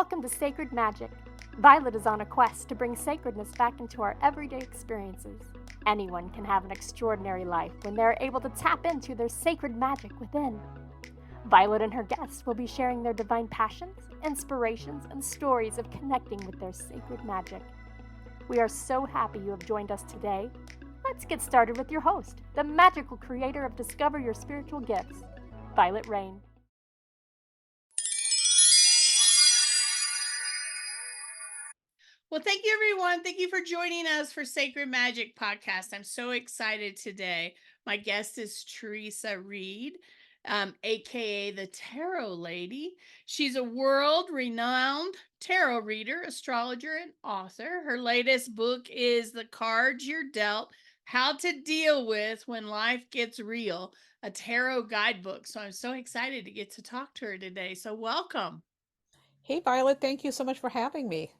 Welcome to Sacred Magic. Violet is on a quest to bring sacredness back into our everyday experiences. Anyone can have an extraordinary life when they are able to tap into their sacred magic within. Violet and her guests will be sharing their divine passions, inspirations, and stories of connecting with their sacred magic. We are so happy you have joined us today. Let's get started with your host, the magical creator of Discover Your Spiritual Gifts, Vialet Rayne. Well, thank you, everyone. Thank you for joining us for Sacred Magic Podcast. I'm so excited today. My guest is Theresa Reed, aka the Tarot Lady. She's a world-renowned tarot reader, astrologer, and author. Her latest book is The Cards You're Dealt: How to Deal with When Life Gets Real, a tarot guidebook. So I'm so excited to get to talk to her today. So welcome. Hey, Violet, thank you so much for having me.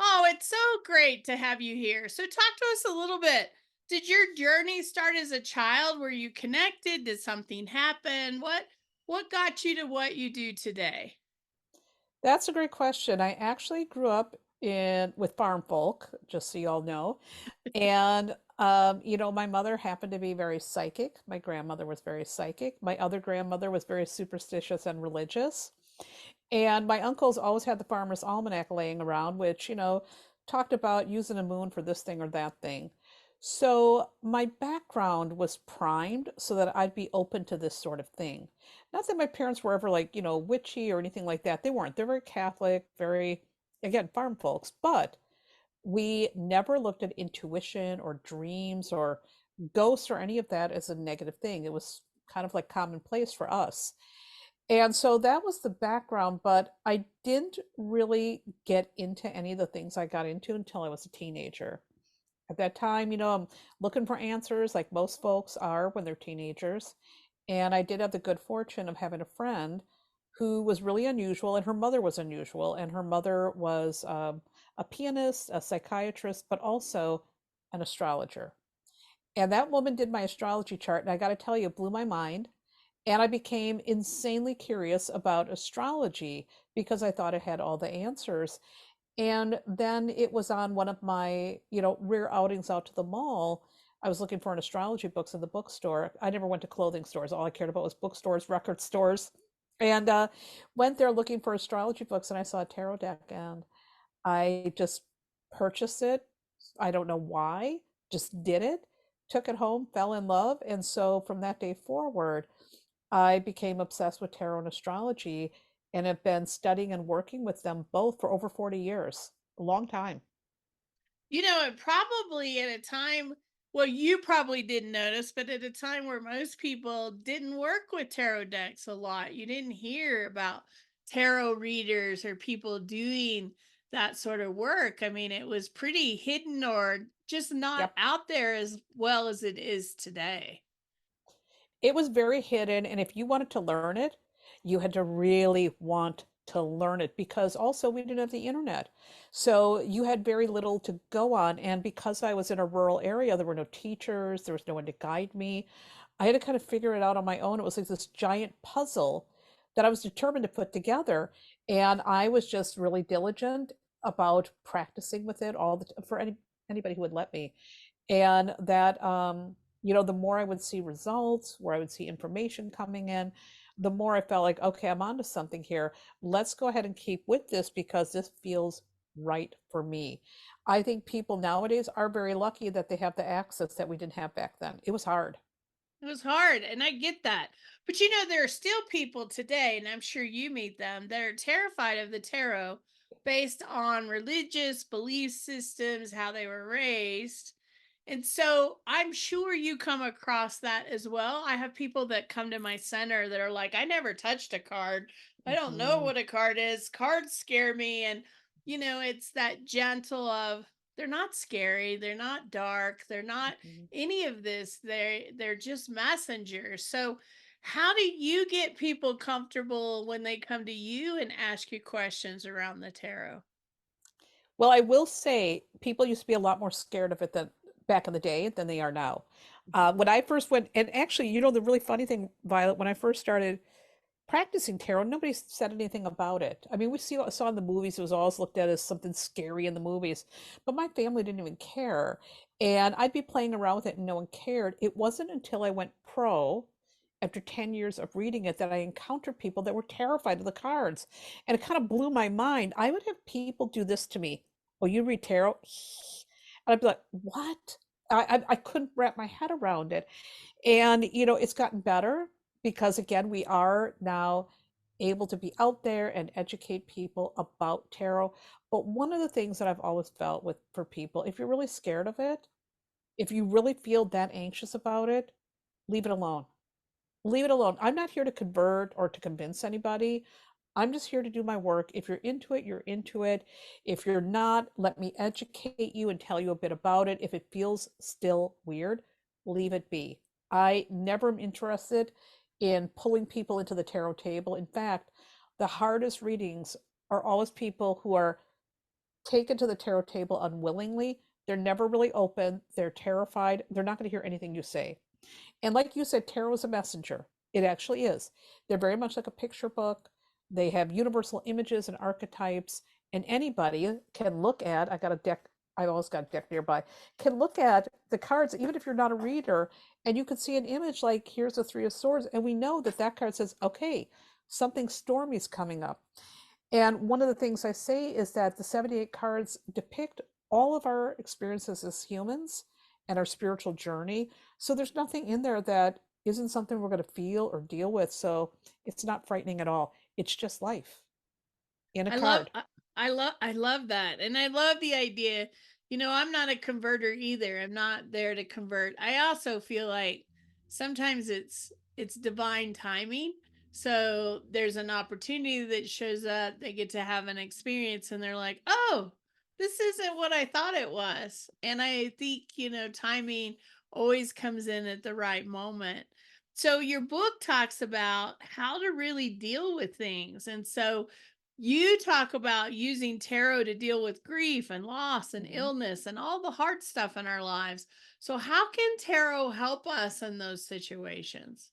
Oh, it's so great to have you here. So talk to us a little bit. Did your journey start as a child? Were you connected? Did something happen? What got you to what you do today? That's a great question. I actually grew up in with farm folk, just so you all know. And my mother happened to be very psychic. My grandmother was very psychic. My other grandmother was very superstitious and religious. And my uncles always had the Farmer's Almanac laying around, which, talked about using a moon for this thing or that thing. So my background was primed so that I'd be open to this sort of thing. Not that my parents were ever like, witchy or anything like that. They weren't. They're very Catholic, very, again, farm folks. But we never looked at intuition or dreams or ghosts or any of that as a negative thing. It was kind of like commonplace for us. And so that was the background, but I didn't really get into any of the things I got into until I was a teenager. At that time, I'm looking for answers like most folks are when they're teenagers. And I did have the good fortune of having a friend who was really unusual, and her mother was unusual. And her mother was a pianist, a psychiatrist, but also an astrologer. And that woman did my astrology chart, and I got to tell you, it blew my mind. And I became insanely curious about astrology because I thought it had all the answers. And then it was on one of my, rare outings out to the mall. I was looking for an astrology books in the bookstore. I never went to clothing stores. All I cared about was bookstores, record stores. And went there looking for astrology books, and I saw a tarot deck, and I just purchased it. I don't know why, just did it, took it home, fell in love. And so from that day forward, I became obsessed with tarot and astrology and have been studying and working with them both for over 40 years. A long time. And probably at a time, well, you probably didn't notice, but at a time where most people didn't work with tarot decks a lot, you didn't hear about tarot readers or people doing that sort of work. I mean, it was pretty hidden or just not Yep. out there as well as it is today. It was very hidden. And if you wanted to learn it, you had to really want to learn it because also we didn't have the internet. So you had very little to go on. And because I was in a rural area, there were no teachers, there was no one to guide me. I had to kind of figure it out on my own. It was like this giant puzzle that I was determined to put together. And I was just really diligent about practicing with it for anybody who would let me. And that the more I would see results, where I would see information coming in, the more I felt like, okay, I'm onto something here. Let's go ahead and keep with this because this feels right for me. I think people nowadays are very lucky that they have the access that we didn't have back then. It was hard. It was hard, and I get that. But there are still people today, and I'm sure you meet them, that are terrified of the tarot based on religious belief systems, how they were raised. And so I'm sure you come across that as well. I have people that come to my center that are like, I never touched a card. I don't know Mhm. what a card is. Cards scare me. And, it's that gentle of, they're not scary. They're not dark. They're not Mhm. any of this. They're just messengers. So how do you get people comfortable when they come to you and ask you questions around the tarot? Well, I will say people used to be a lot more scared of it than back in the day than they are now. When I first went, and actually, the really funny thing, Violet, when I first started practicing tarot, nobody said anything about it. I mean, saw in the movies, it was always looked at as something scary in the movies, but my family didn't even care. And I'd be playing around with it and no one cared. It wasn't until I went pro after 10 years of reading it that I encountered people that were terrified of the cards. And it kind of blew my mind. I would have people do this to me. Oh, you read tarot? And I'd be like, what? I couldn't wrap my head around it. And, it's gotten better because, again, we are now able to be out there and educate people about tarot. But one of the things that I've always felt for people, if you're really scared of it, if you really feel that anxious about it, leave it alone. Leave it alone. I'm not here to convert or to convince anybody. I'm just here to do my work. If you're into it, you're into it. If you're not, let me educate you and tell you a bit about it. If it feels still weird, leave it be. I never am interested in pulling people into the tarot table. In fact, the hardest readings are always people who are taken to the tarot table unwillingly. They're never really open. They're terrified. They're not going to hear anything you say. And like you said, tarot is a messenger. It actually is. They're very much like a picture book. They have universal images and archetypes, and anybody can look at, I got a deck, I've always got a deck nearby, can look at the cards, even if you're not a reader, and you can see an image like, here's the Three of Swords, and we know that that card says, okay, something stormy is coming up. And one of the things I say is that the 78 cards depict all of our experiences as humans and our spiritual journey. So there's nothing in there that isn't something we're going to feel or deal with. So it's not frightening at all. It's just life in a I love card. I love that. And I love the idea. I'm not a converter either. I'm not there to convert. I also feel like sometimes it's divine timing. So there's an opportunity that shows up, they get to have an experience and they're like, "Oh, this isn't what I thought it was." And I think, timing always comes in at the right moment. So your book talks about how to really deal with things. And so you talk about using tarot to deal with grief and loss and Mhm. illness and all the hard stuff in our lives. So, how can tarot help us in those situations?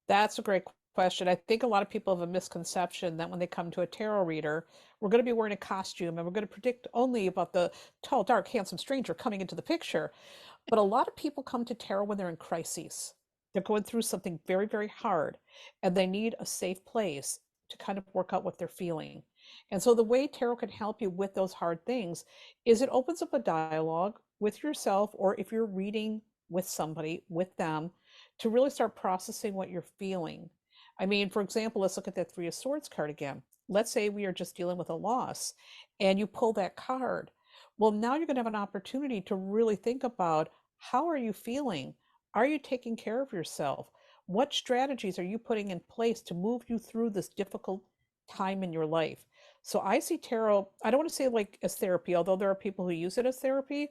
That's a great question. I think a lot of people have a misconception that when they come to a tarot reader, we're going to be wearing a costume and we're going to predict only about the tall, dark, handsome stranger coming into the picture. But a lot of people come to tarot when they're in crises. They're going through something very, very hard, and they need a safe place to kind of work out what they're feeling. And so the way tarot can help you with those hard things is it opens up a dialogue with yourself, or if you're reading with somebody, with them, to really start processing what you're feeling. I mean, for example, let's look at that Three of Swords card again. Let's say we are just dealing with a loss and you pull that card. Well, now you're going to have an opportunity to really think about, how are you feeling? Are you taking care of yourself? What strategies are you putting in place to move you through this difficult time in your life? So I see tarot, I don't want to say like as therapy, although there are people who use it as therapy,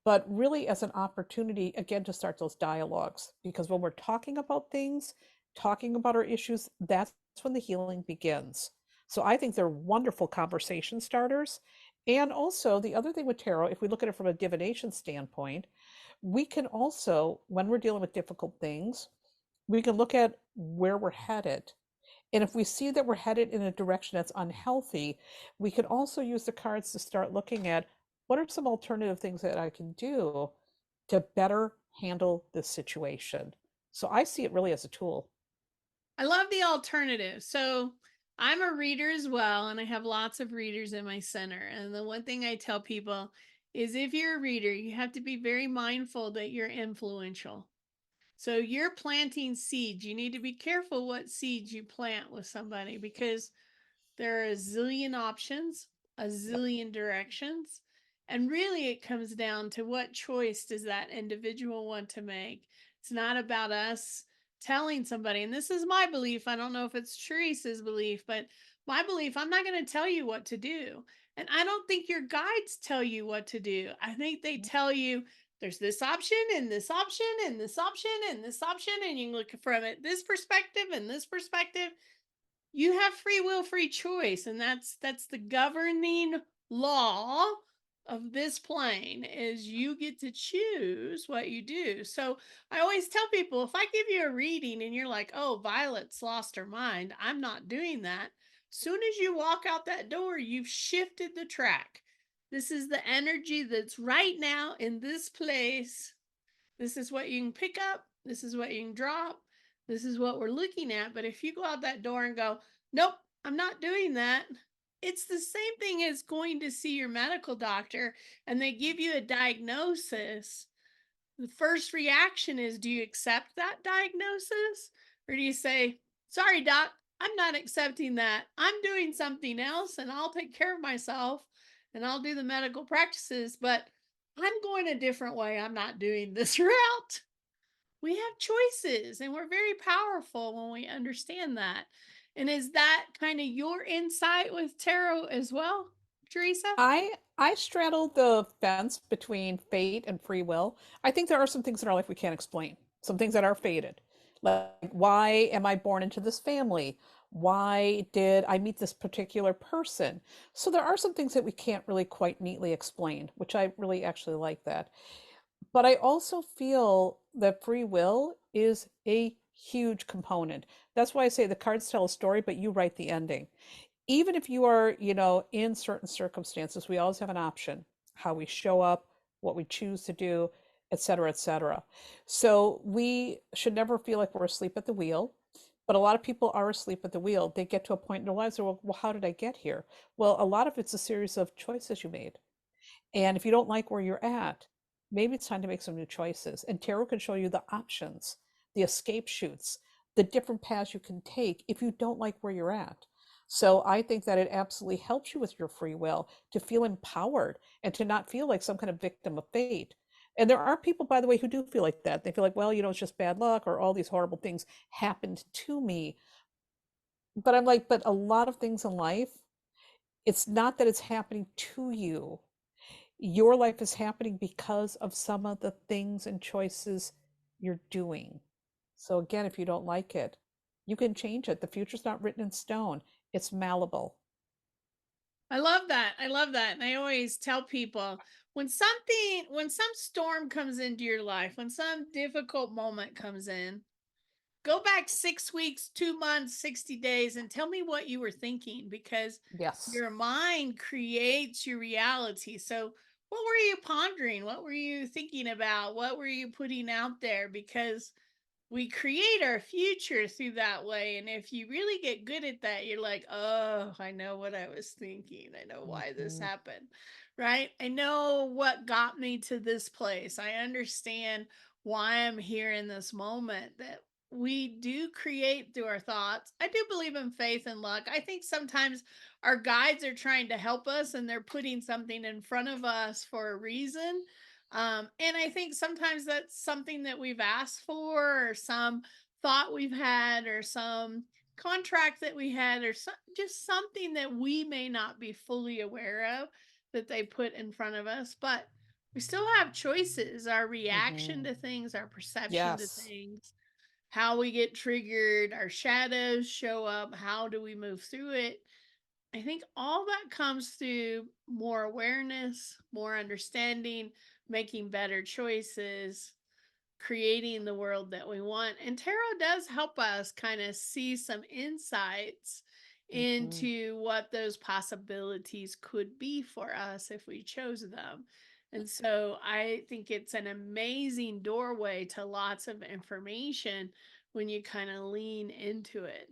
but really as an opportunity, again, to start those dialogues. Because when we're talking about things, talking about our issues, that's when the healing begins. So I think they're wonderful conversation starters. And also, the other thing with tarot, if we look at it from a divination standpoint, we can also, when we're dealing with difficult things, we can look at where we're headed. And if we see that we're headed in a direction that's unhealthy, we can also use the cards to start looking at, what are some alternative things that I can do to better handle this situation. So I see it really as a tool. I love the alternative. So, I'm a reader as well, and I have lots of readers in my center. And the one thing I tell people is, if you're a reader, you have to be very mindful that you're influential. So you're planting seeds. You need to be careful what seeds you plant with somebody, because there are a zillion options, a Yep. zillion directions. And really, it comes down to, what choice does that individual want to make? It's not about us telling somebody, and this is my belief. I don't know if it's Teresa's belief, but my belief, I'm not going to tell you what to do. And I don't think your guides tell you what to do. I think they tell you, there's this option and this option and this option and this option, and you can look from it this perspective and this perspective. You have free will, free choice, and that's the governing law of this plane is you get to choose what you do. So I always tell people, if I give you a reading and you're like, oh, Violet's lost her mind, I'm not doing that. Soon as you walk out that door, you've shifted the track. This is the energy that's right now in this place. This is what you can pick up. This is what you can drop. This is what we're looking at. But if you go out that door and go, nope, I'm not doing that, it's the same thing as going to see your medical doctor and they give you a diagnosis. The first reaction is, do you accept that diagnosis? Or do you say, sorry, doc, I'm not accepting that. I'm doing something else and I'll take care of myself and I'll do the medical practices, but I'm going a different way. I'm not doing this route. We have choices and we're very powerful when we understand that. And is that kind of your insight with tarot as well, Teresa? I straddle the fence between fate and free will. I think there are some things in our life we can't explain. Some things that are fated. Like, why am I born into this family? Why did I meet this particular person? So there are some things that we can't really quite neatly explain, which I really actually like that. But I also feel that free will is a huge component. That's why I say the cards tell a story, but you write the ending. Even if you are, in certain circumstances, we always have an option, how we show up, what we choose to do, et cetera, et cetera. So we should never feel like we're asleep at the wheel. But a lot of people are asleep at the wheel. They get to a point in their lives where, well, how did I get here? Well, a lot of it's a series of choices you made. And if you don't like where you're at, maybe it's time to make some new choices. And tarot can show you the options, the escape chutes, the different paths you can take if you don't like where you're at. So I think that it absolutely helps you with your free will to feel empowered and to not feel like some kind of victim of fate. And there are people, by the way, who do feel like that. They feel like, well, it's just bad luck or all these horrible things happened to me. But I'm like, but a lot of things in life, it's not that it's happening to you. Your life is happening because of some of the things and choices you're doing. So again, if you don't like it, you can change it. The future's not written in stone. It's malleable. I love that. I love that. And I always tell people, when some storm comes into your life, when some difficult moment comes in, go back 6 weeks, 2 months, 60 days, and tell me what you were thinking, because Yes. your mind creates your reality. So, what were you pondering? What were you thinking about? What were you putting out there? Because we create our future through that way. And if you really get good at that, you're like, oh, I know what I was thinking. I know why this Mhm. happened, right? I know what got me to this place. I understand why I'm here in this moment. That we do create through our thoughts. I do believe in faith and luck. I think sometimes our guides are trying to help us and they're putting something in front of us for a reason. And I think sometimes that's something that we've asked for, or some thought we've had, or some contract that we had, or just something that we may not be fully aware of that they put in front of us. But we still have choices, our reaction Mhm. to things, our perception to Yes. things, how we get triggered, our shadows show up, how do we move through it. I think all that comes through more awareness, more understanding, making better choices, creating the world that we want. And tarot does help us kind of see some insights Mhm. into what those possibilities could be for us if we chose them. And so I think it's an amazing doorway to lots of information when you kind of lean into it.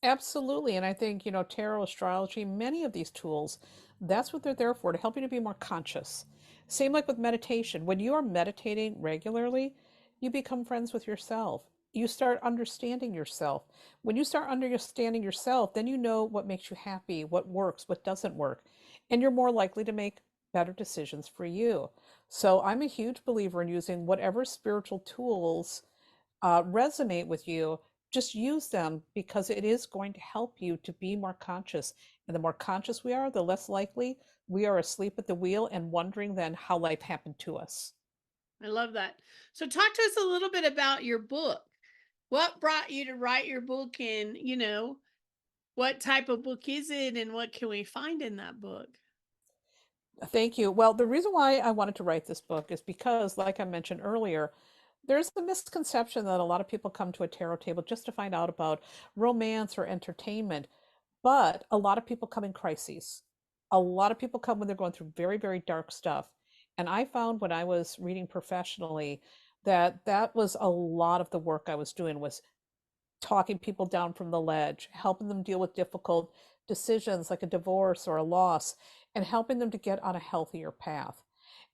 Absolutely. And I think, tarot, astrology, many of these tools, that's what they're there for, to help you to be more conscious. Same like with meditation. When you are meditating regularly, you become friends with yourself. You start understanding yourself. When you start understanding yourself, then you know what makes you happy, what works, what doesn't work. And you're more likely to make better decisions for you. So I'm a huge believer in using whatever spiritual tools resonate with you, just use them because it is going to help you to be more conscious. And the more conscious we are, the less likely we are asleep at the wheel and wondering then how life happened to us. I love that. So talk to us a little bit about your book. What brought you to write your book, and, what type of book is it and what can we find in that book? Thank you. Well, the reason why I wanted to write this book is because, like I mentioned earlier, there's a misconception that a lot of people come to a tarot table just to find out about romance or entertainment, but a lot of people come in crises. A lot of people come when they're going through very, very dark stuff. And I found when I was reading professionally that that was a lot of the work I was doing was talking people down from the ledge, helping them deal with difficult decisions like a divorce or a loss, and helping them to get on a healthier path.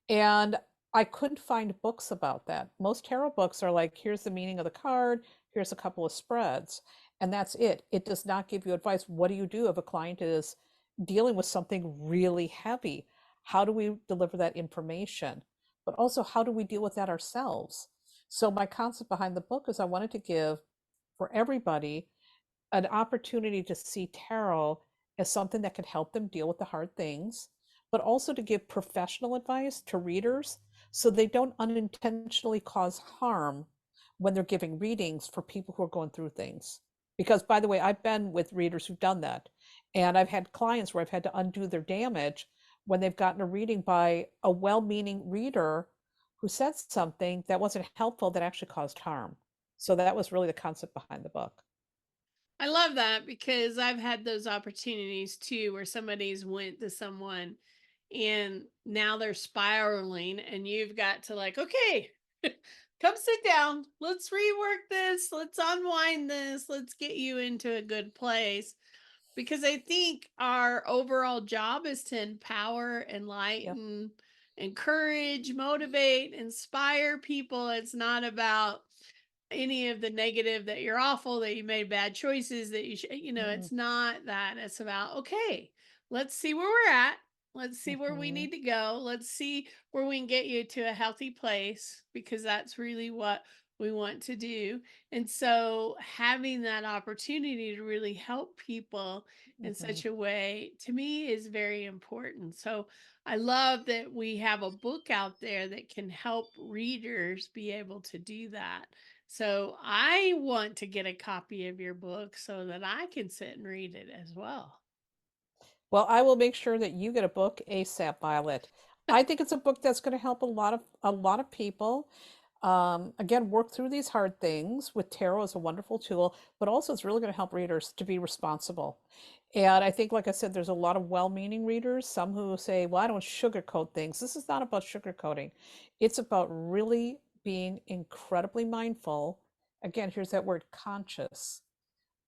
And I couldn't find books about that. Most tarot books are like, here's the meaning of the card, here's a couple of spreads, and that's it. It does not give you advice. What do you do if a client is dealing with something really heavy? How do we deliver that information? But also, how do we deal with that ourselves? So, my concept behind the book is I wanted to give for everybody an opportunity to see tarot as something that can help them deal with the hard things, but also to give professional advice to readers so they don't unintentionally cause harm when they're giving readings for people who are going through things. Because, by the way, I've been with readers who've done that. And I've had clients where I've had to undo their damage when they've gotten a reading by a well meaning reader who said something that wasn't helpful that actually caused harm. So that was really the concept behind the book. I love that because I've had those opportunities too where somebody's went to someone and now they're spiraling and you've got to like, okay, come sit down. Let's rework this. Let's unwind this. Let's get you into a good place. Because I think our overall job is to empower, Yep. enlighten, encourage, motivate, inspire people. It's not about any of the negative that you're awful, that you made bad choices, that Mm-mm. it's not that. It's about, okay, let's see where we're at. Let's see where we Mhm. need to go. Let's see where we can get you to a healthy place because that's really what we want to do. And so having that opportunity to really help people in Mhm. such a way to me is very important. So I love that we have a book out there that can help readers be able to do that. So I want to get a copy of your book so that I can sit and read it as well. Well, I will make sure that you get a book ASAP, Violet. I think it's a book that's going to help a lot of people. Again, work through these hard things with tarot is a wonderful tool, but also it's really going to help readers to be responsible. And I think, like I said, there's a lot of well-meaning readers, some who say, well, I don't sugarcoat things. This is not about sugarcoating. It's about really being incredibly mindful. Again, here's that word conscious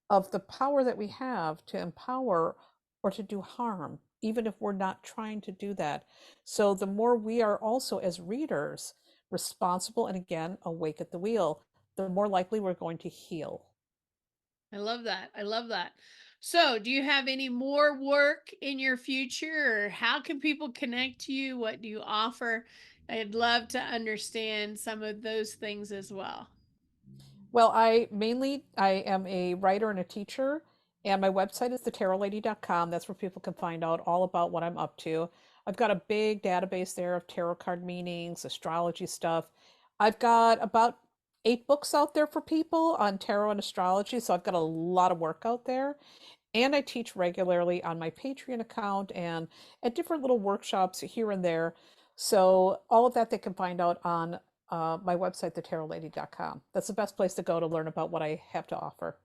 of the power that we have to empower or to do harm, even if we're not trying to do that. So the more we are also as readers responsible and again awake at the wheel, the more likely we're going to heal. I love that. I love that. So, do you have any more work in your future, or how can people connect to you? What do you offer? I'd love to understand some of those things as well. Well, I am a writer and a teacher, and my website is thetarotlady.com. That's where people can find out all about what I'm up to. I've got a big database there of tarot card meanings, astrology stuff. I've got about 8 books out there for people on tarot and astrology, so I've got a lot of work out there. And I teach regularly on my Patreon account and at different little workshops here and there. So all of that they can find out on my website, thetarotlady.com. That's the best place to go to learn about what I have to offer.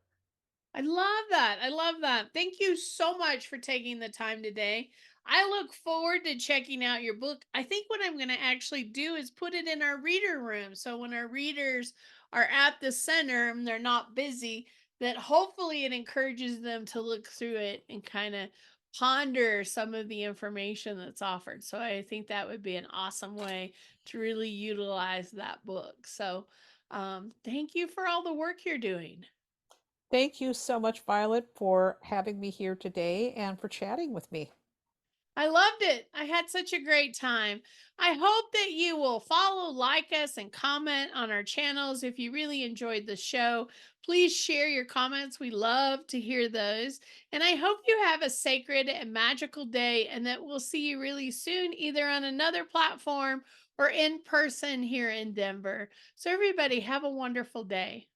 I love that. I love that. Thank you so much for taking the time today. I look forward to checking out your book. I think what I'm going to actually do is put it in our reader room. So when our readers are at the center and they're not busy, that hopefully it encourages them to look through it and kind of ponder some of the information that's offered. So I think that would be an awesome way to really utilize that book. So thank you for all the work you're doing. Thank you so much, Violet, for having me here today and for chatting with me. I loved it. I had such a great time. I hope that you will follow, like us, and comment on our channels if you really enjoyed the show. Please share your comments. We love to hear those. And I hope you have a sacred and magical day and that we'll see you really soon, either on another platform or in person here in Denver. So, everybody, have a wonderful day.